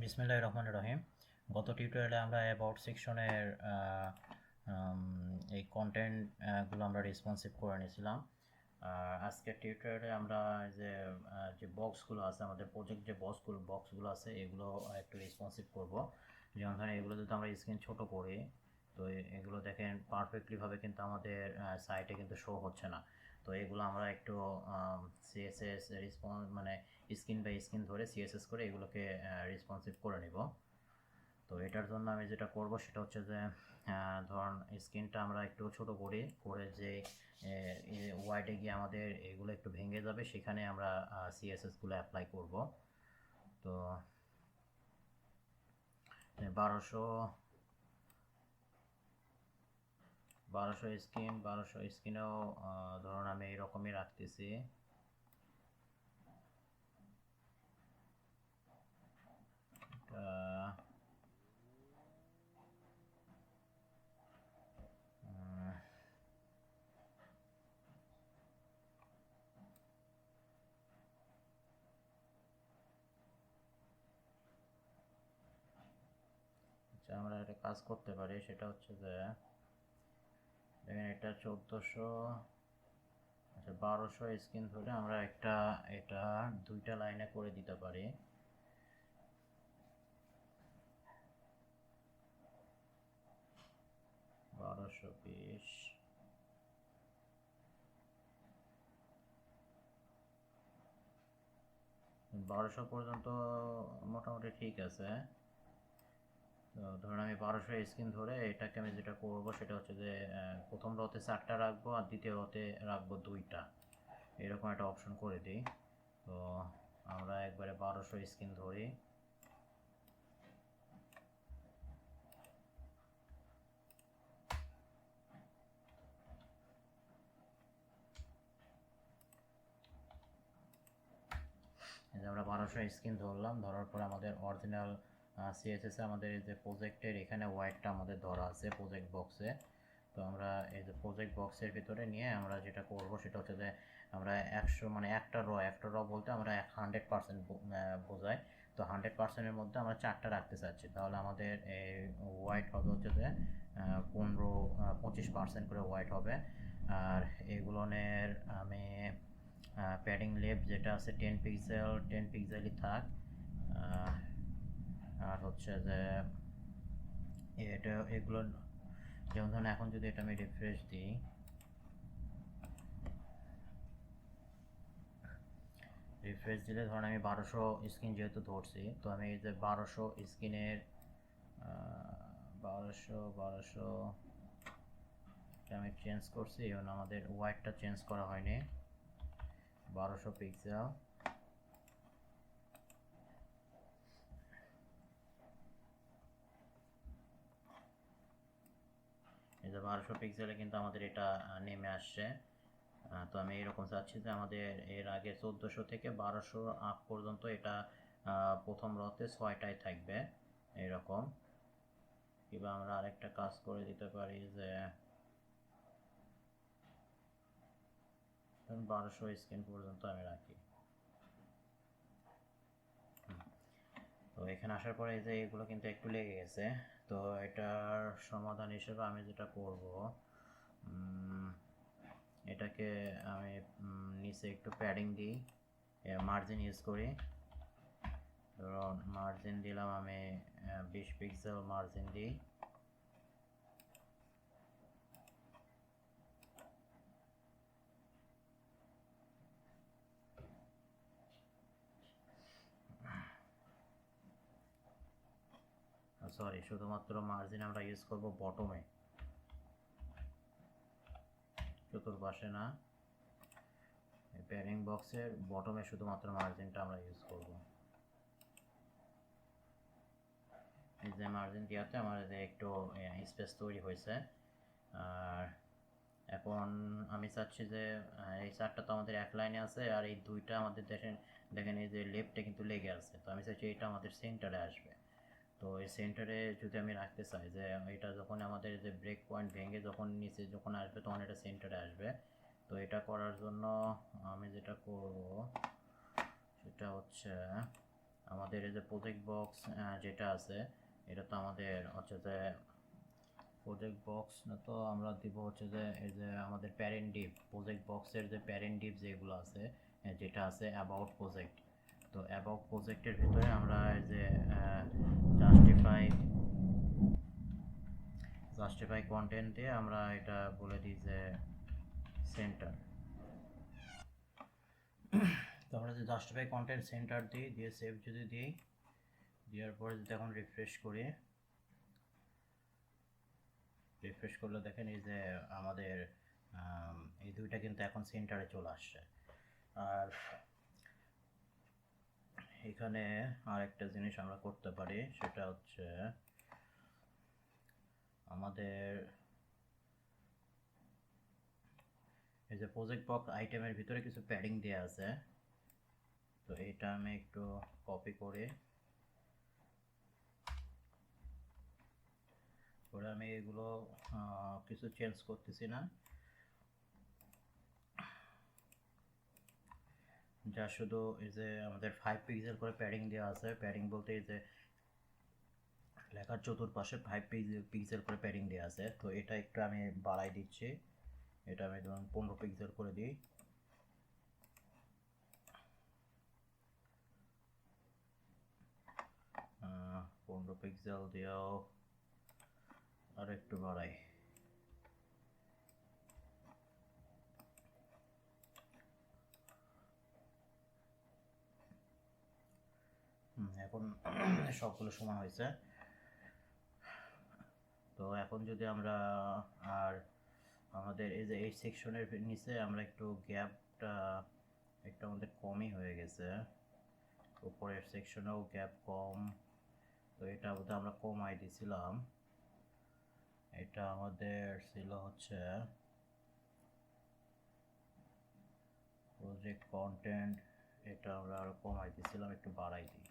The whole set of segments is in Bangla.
বিসমিল্লাহির রহমানির রহিম। গত টিউটোরিয়ালে আমরা অ্যাবাউট সেকশনের এই কন্টেন্ট গুলো আমরা রেসপন্সিভ করে নিয়েছিলাম। আজকের টিউটোরিয়ালে আমরা যে বক্সগুলো আছে, আমাদের প্রজেক্ট যে বক্সগুলো আছে, এগুলো একটু রেসপন্সিভ করব। যেমন ধরেন এগুলো যদি আমরা স্ক্রিন ছোট করি, তো এগুলো দেখেন পারফেক্টলিভাবে কিন্তু আমাদের সাইটে কিন্তু শো হচ্ছে না। তো এগুলো আমরা একটু সিএসএস মানে স্ক্রিন বাই স্ক্রিন ধরে সিএসএস করে এগুলোকে রেসপন্সিভ করে নিব। তো এটার জন্য আমি যেটা করব সেটা হচ্ছে যে ধরুন স্ক্রিনটা আমরা একটু ছোট করে যে ওয়াইডে গিয়ে আমাদের এগুলো একটু ভেঙে যাবে, সেখানে আমরা সিএসএসগুলো অ্যাপ্লাই করব। তো 1200 স্ক্রিনেও ধরুন আমি এরকমই রাখতেছি। আমরা একটা কাজ করতে পারি, সেটা হচ্ছে যে দেখেন এটা 1400, আচ্ছা 1200 স্ক্রিন ধরে আমরা এটা দুইটা লাইনে করে দিতে পারি। বারোশো 1200 পর্যন্ত মোটামুটি ঠিক আছে। তো ধরুন আমি 1200 স্ক্রিন ধরে এটাকে আমি যেটা করবো সেটা হচ্ছে যে প্রথম রোতে 4টা রাখবো আর দ্বিতীয় রোতে রাখবো 2টা, এরকম একটা অপশন করে দিই। তো আমরা একবারে 1200 স্ক্রিন ধরি। আমরা 1200 স্ক্রিন ধরলাম, ধরার পর আমাদের অরিজিনাল সিএসএস আমাদের এই যে প্রজেক্টের এখানে ওয়াইডটা আমাদের ধরা আছে প্রজেক্ট বক্সে। তো আমরা এই যে প্রজেক্ট বক্সের ভিতরে নিয়ে আমরা যেটা করব সেটা হচ্ছে যে আমরা 100 মানে একটা র বলতে আমরা 100% বোঝাই। তো 100%-এর মধ্যে আমরা 4টা রাখতে চাচ্ছি, তাহলে আমাদের এই ওয়াইড হবে হচ্ছে যে 25% করে ওয়াইড হবে। আর এগুলোনের আমি প্যাডিং লেফট যেটা আছে 10 পিক্সেলই থাক। আর হচ্ছে যে এটা এগুলো যেমন ধরুন এখন যদি এটা আমি রিফ্রেশ দিই, দিলে ধরুন আমি 1200 স্ক্রিন যেহেতু ধরছি, তো আমি এই যে 1200 স্ক্রিনের 1200 আমি চেঞ্জ করছি, এবং আমাদের ওয়াইডটা চেঞ্জ করা হয়নি, 1200 পিক্সেল। এই যে 1200 পিক্সেলে কিন্তু আমাদের এটা নেমে আসছে। তো আমি এরকম চাচ্ছি যে আমাদের এর আগে 1400 থেকে 1200 আপ পর্যন্ত এটা প্রথম রতে 6টায় থাকবে এরকম। কিংবা আমরা আরেকটা কাজ করে দিতে পারি যে 1200 স্ক্রিন পর্যন্ত আমি রাখি। তো এখানে আসার পরে যে এগুলো কিন্তু একটু লেগে গেছে। তো এটার সমাধান হিসেবে আমি যেটা করব, এটাকে আমি নিচে একটু প্যাডিং দিই, মার্জিন ইউজ করি। ধরুন মার্জিন দিলাম আমি 20 পিক্সেল মার্জিন দিই। সরি, শুধুমাত্র মার্জিন আমরা ইউজ করব বটমে, চতুর্পাশে না। প্যাডিং বক্সের বটমে শুধুমাত্র মার্জিনটা আমরা ইউজ করব। এই যে মার্জিন দেওয়াতে আমার যে একটু স্পেস তৈরি হয়েছে। আর এখন আমি চাচ্ছি যে এই 4টা তো আমাদের এক লাইনে আছে, আর এই 2টা আমাদের দেখেন এই যে লেফটে কিন্তু লেগে আছে। তো আমি চাচ্ছি এটা আমাদের সেন্টারে আসবে। তো এই সেন্টারে যদি আমি রাখতে চাই যে এটা যখন আমাদের যে ব্রেক পয়েন্ট ভেঙে যখন নিচে যখন আসবে তখন এটা সেন্টারে আসবে। তো এটা করার জন্য আমি যেটা করব সেটা হচ্ছে আমাদের এই যে প্রজেক্ট বক্স যেটা আছে, এটা তো আমাদের হচ্ছে যে প্রজেক্ট বক্স না, তো আমরা দিব হচ্ছে যে এই যে আমাদের প্যারেন্ট ডিভ, প্রজেক্ট বক্সের যে প্যারেন্ট ডিভ যেগুলো আছে, যেটা আছে অ্যাবাউট প্রজেক্ট। তো অ্যাবাউট প্রজেক্টের ভিতরে আমরা এই যে জাস্টিফাই জাস্টিফাই কন্টেন্ট দিয়ে আমরা এটা বলে দিই যে সেন্টার। তো আমরা যে জাস্টিফাই কন্টেন্ট সেন্টার দিই, দিয়ে সেভ যদি দিই, দেওয়ার পরে যদি এখন রিফ্রেশ করি, রিফ্রেশ করলে দেখেন এই যে আমাদের এই দুইটা কিন্তু এখন সেন্টারে চলে আসছে। আর এখানে আরেকটা জিনিস আমরা করতে পারি, সেটা হচ্ছে আমাদের এই যে প্রজেক্ট বক্স আইটেমের ভিতরে কিছু প্যাডিং দেওয়া আছে, তো এটা আমি একটু কপি করে আমি এগুলো কিছু চেঞ্জ করতেছি না, যা শুধু এই যে আমাদের 5 পিক্সেল করে প্যাডিং দেওয়া আছে। প্যাডিং বলতে এই যে লেখার চতুর্পাশে 5 পিক্সেল করে প্যাডিং দেওয়া আছে, তো এটা একটু আমি বাড়াই দিচ্ছি। এটা আমি ধরুন 15 পিক্সেল করে দিই। আহ, 15 পিক্সেল দিয়েও আর একটু বাড়াই। এখন সবগুলো সমান হয়েছে। তো এখন যদি আমরা আর আমাদের এই যে এই সেকশনের নিচে আমরা একটু গ্যাপটা একটু আমাদের কমই হয়ে গেছে, উপরের সেকশনেও গ্যাপ কম, তো এটা বোধহয় আমরা কমাই দিয়েছিলাম। এটা আমাদের ছিল হচ্ছে প্রজেক্ট কন্টেন্ট, এটা আমরা আরো কমাই দিয়েছিলাম, একটু বাড়াই দিই।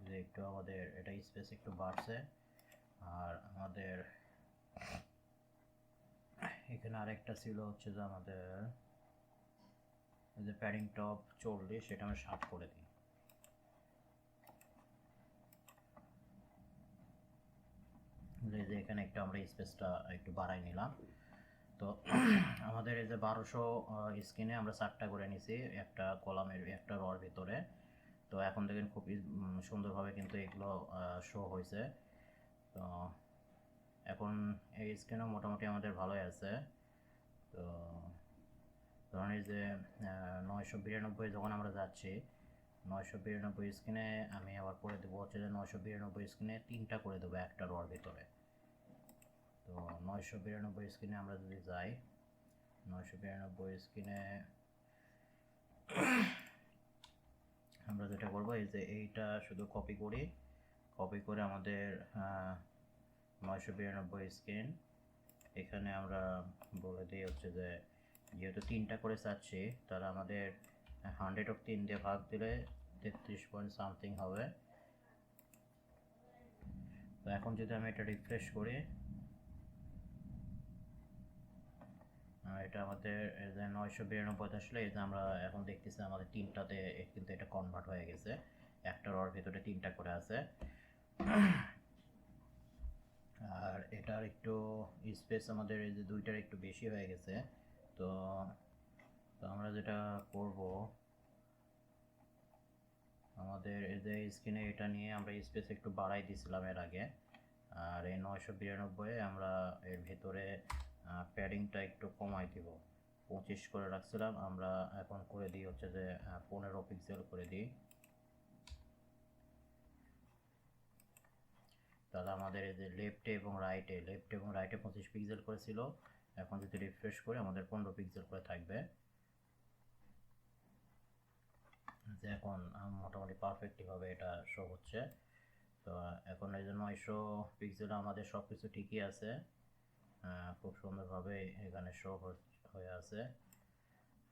যে একটু আমাদের এটা স্পেস একটু বাড়ছে। আর আমাদের এখানে আরেকটা ছিল হচ্ছে যে আমাদের যে প্যাডিং টপ 40, সেটা আমরা 60 করে দিই। যে এখানে একটু আমরা স্পেসটা একটু বাড়াই নিলাম। তো আমাদের এই যে 1200 স্ক্রিনে আমরা 4টা করে নিছি একটা কলামের একটা রর ভিতরে। তো এখন দেখেন খুব সুন্দরভাবে কিন্তু এগুলো শো হয়েছে। তো এখন এই স্ক্রিনও মোটামুটি আমাদের ভালোই আছে। তো ধরুন এই যে 992 যখন আমরা যাচ্ছি, 992 স্ক্রিনে আমি আবার করে দেবো হচ্ছে যে 992 স্ক্রিনে 3টা করে দেবো একটা রর ভিতরে। তো 992 স্ক্রিনে আমরা যদি যাই, 992 স্ক্রিনে আমরা যেটা করবো এই যে এইটা শুধু কপি করি, কপি করে আমাদের 992 স্ক্রিন এখানে আমরা বলে দিই হচ্ছে যে যেহেতু 3টা করে চাচ্ছি, তাহলে আমাদের 100/3 দিয়ে ভাগ দিলে 33 পয়েন্ট সামথিং হবে। তো এখন যদি আমি এটা রিফ্রেশ করি, এটা আমাদের এই যে 992 আসলে এই যে আমরা এখন দেখতেছি আমাদের 3টাতে কিন্তু এটা কনভার্ট হয়ে গেছে, একটা রর ভিতরে 3টা করে আছে। আর এটার একটু স্পেস আমাদের এই যে 2টার একটু বেশি হয়ে গেছে। তো আমরা যেটা করব, আমাদের এই যে স্ক্রিনে এটা নিয়ে আমরা স্পেস একটু বাড়াই দিয়েছিলাম এর আগে, আর এই 992 আমরা এর ভেতরে প্যাডিংটা একটু কমাই দিব, 25 করে রাখছিলাম, আমরা এখন করে দিই হচ্ছে যে 15 পিক্সেল করে দিই। তাহলে আমাদের এই যে লেফটে এবং রাইটে 25 পিক্সেল করে ছিল, এখন যদি রিফ্রেশ করি আমাদের 15 পিক্সেল করে থাকবে। যে এখন মোটামুটি পারফেক্টলি ভাবে এটা শো হচ্ছে। তো এখন এই যে 900 পিক্সেল আমাদের সব কিছু ঠিকই আছে, খুব সুন্দরভাবে এখানে শো হয়ে আছে।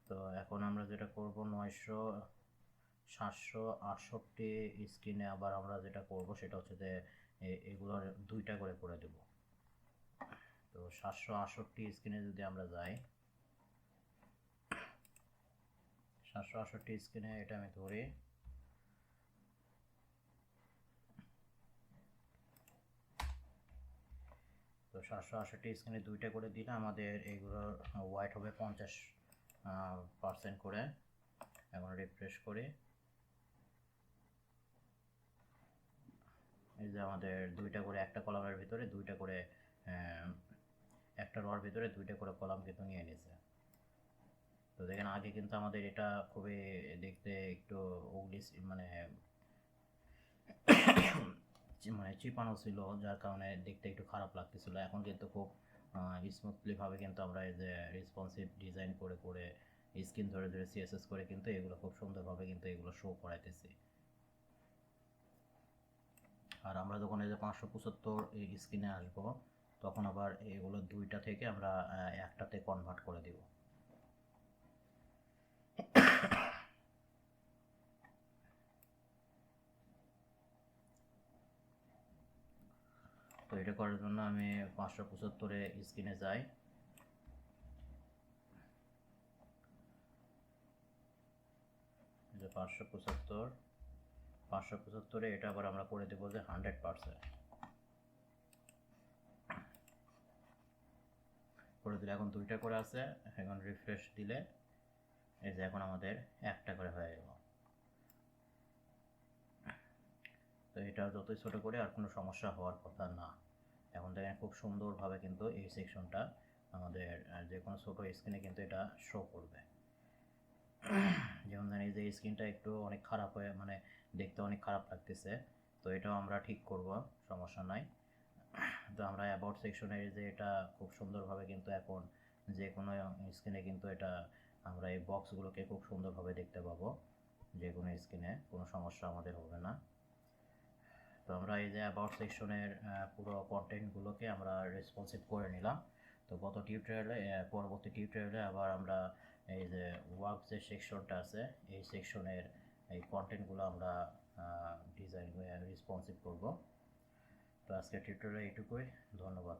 তো এখন আমরা যেটা করব 768 স্ক্রিনে আবার আমরা যেটা করব সেটা হচ্ছে যে এগুলোর 2টা করে দেব। তো 768 স্ক্রিনে যদি আমরা যাই, 768 স্ক্রিনে এটা আমি ধরি। তো 768 স্ক্রিনে 2টা করে দিলে আমাদের এইগুলোর হোয়াইট হবে 50% করে। এখন রিফ্রেশ করি, এই যে আমাদের 2টা করে, একটা কলামের ভিতরে 2টা করে, একটা রর ভিতরে 2টা করে কলাম কিন্তু নিয়ে নিয়েছে। তো দেখেন আগে কিন্তু আমাদের এটা খুবই দেখতে একটু উগলি, মানে চিপানো ছিল, যার কারণে দেখতে একটু খারাপ লাগতেছিল। এখন কিন্তু খুব স্মুথলি ভাবে কিন্তু আমরা এই যে রেসপন্সিভ ডিজাইন করে করে স্ক্রিন ধরে ধরে সিএসএস করে কিন্তু এগুলো খুব সুন্দরভাবে কিন্তু এগুলো শো করাইতেছি। আর আমরা যখন এই যে 575 এই স্ক্রিনে আসবো, তখন আবার এগুলো 2টা থেকে আমরা একটাতে কনভার্ট করে দিব। তো এটা করার জন্য আমি 575-এ স্ক্রিনে যাই, যে 575-এ এটা আবার আমরা করে দেবো যে 100% করে দিলে। এখন 2টা করে আছে, এখন রিফ্রেশ দিলে এই যে এখন আমাদের একটা করে হয়ে গেল। তো এটা যতই ছোট করে আর কোনো সমস্যা হওয়ার কথা না। এখন দেখেন খুব সুন্দরভাবে কিন্তু এই সেকশনটা আমাদের যে কোনো ছোটো স্ক্রিনে কিন্তু এটা শো করবে। যেমন ধরেন এই যে স্ক্রিনটা একটু অনেক খারাপ হয়ে, মানে দেখতে অনেক খারাপ লাগতেছে, তো এটাও আমরা ঠিক করব, সমস্যা নাই। তো আমরা অ্যাবাউট সেকশনের যে এটা খুব সুন্দরভাবে কিন্তু এখন যে কোনো স্ক্রিনে কিন্তু এটা আমরা এই বক্সগুলোকে খুব সুন্দরভাবে দেখতে পাবো, যে কোনো স্ক্রিনে কোনো সমস্যা আমাদের হবে না। তো আমরা এই যে অ্যাবাউট সেকশনের পুরো কন্টেন্টগুলোকে আমরা রেসপন্সিভ করে নিলাম। তো গত টিউটোরিয়ালে, পরবর্তী টিউটোরিয়ালে আবার আমরা এই যে ওয়ার্ক যে সেকশনটা আছে, এই সেকশনের এই কন্টেন্টগুলো আমরা ডিজাইন রেসপন্সিভ করব। তো আজকের টিউটোরিয়ালে এইটুকুই, ধন্যবাদ।